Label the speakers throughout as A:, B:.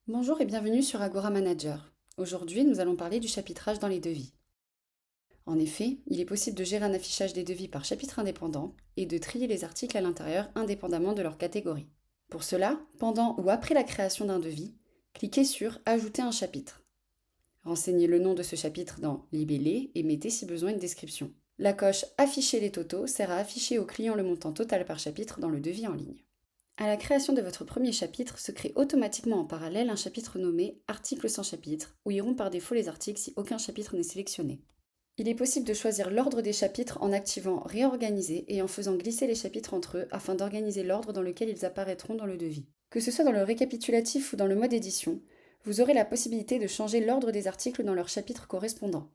A: Bonjour et bienvenue sur Agora Manager. Aujourd'hui, nous allons parler du chapitrage dans les devis. En effet, il est possible de gérer un affichage des devis par chapitre indépendant et de trier les articles à l'intérieur indépendamment de leur catégorie. Pour cela, pendant ou après la création d'un devis, cliquez sur Ajouter un chapitre. Renseignez le nom de ce chapitre dans Libellé et mettez si besoin une description. La coche Afficher les totaux sert à afficher au client le montant total par chapitre dans le devis en ligne. À la création de votre premier chapitre se crée automatiquement en parallèle un chapitre nommé Articles sans chapitre, où iront par défaut les articles si aucun chapitre n'est sélectionné. Il est possible de choisir l'ordre des chapitres en activant Réorganiser et en faisant glisser les chapitres entre eux afin d'organiser l'ordre dans lequel ils apparaîtront dans le devis. Que ce soit dans le récapitulatif ou dans le mode édition, vous aurez la possibilité de changer l'ordre des articles dans leur chapitre correspondant.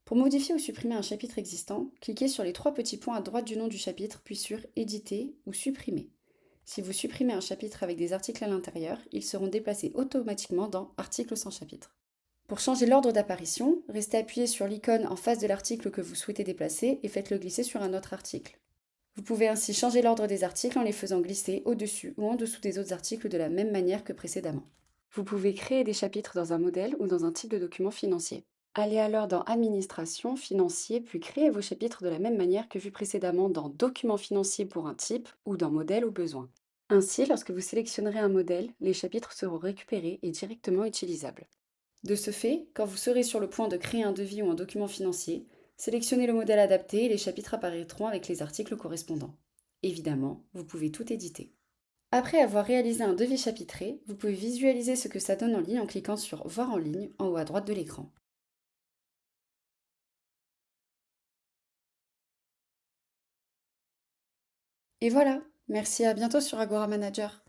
A: Pour modifier ou supprimer un chapitre existant, cliquez sur les trois petits points à droite du nom du chapitre, puis sur Éditer ou Supprimer. Si vous supprimez un chapitre avec des articles à l'intérieur, ils seront déplacés automatiquement dans Articles sans chapitre. Pour changer l'ordre d'apparition, restez appuyé sur l'icône en face de l'article que vous souhaitez déplacer et faites-le glisser sur un autre article. Vous pouvez ainsi changer l'ordre des articles en les faisant glisser au-dessus ou en dessous des autres articles de la même manière que précédemment. Vous pouvez créer des chapitres dans un modèle ou dans un type de document financier. Allez alors dans Administration, Financier, puis créez vos chapitres de la même manière que vu précédemment dans Documents financiers pour un type ou dans Modèle au besoin. Ainsi, lorsque vous sélectionnerez un modèle, les chapitres seront récupérés et directement utilisables. De ce fait, quand vous serez sur le point de créer un devis ou un document financier, sélectionnez le modèle adapté et les chapitres apparaîtront avec les articles correspondants. Évidemment, vous pouvez tout éditer. Après avoir réalisé un devis chapitré, vous pouvez visualiser ce que ça donne en ligne en cliquant sur Voir en ligne en haut à droite de l'écran. Et voilà, merci, à bientôt sur Agora Manager.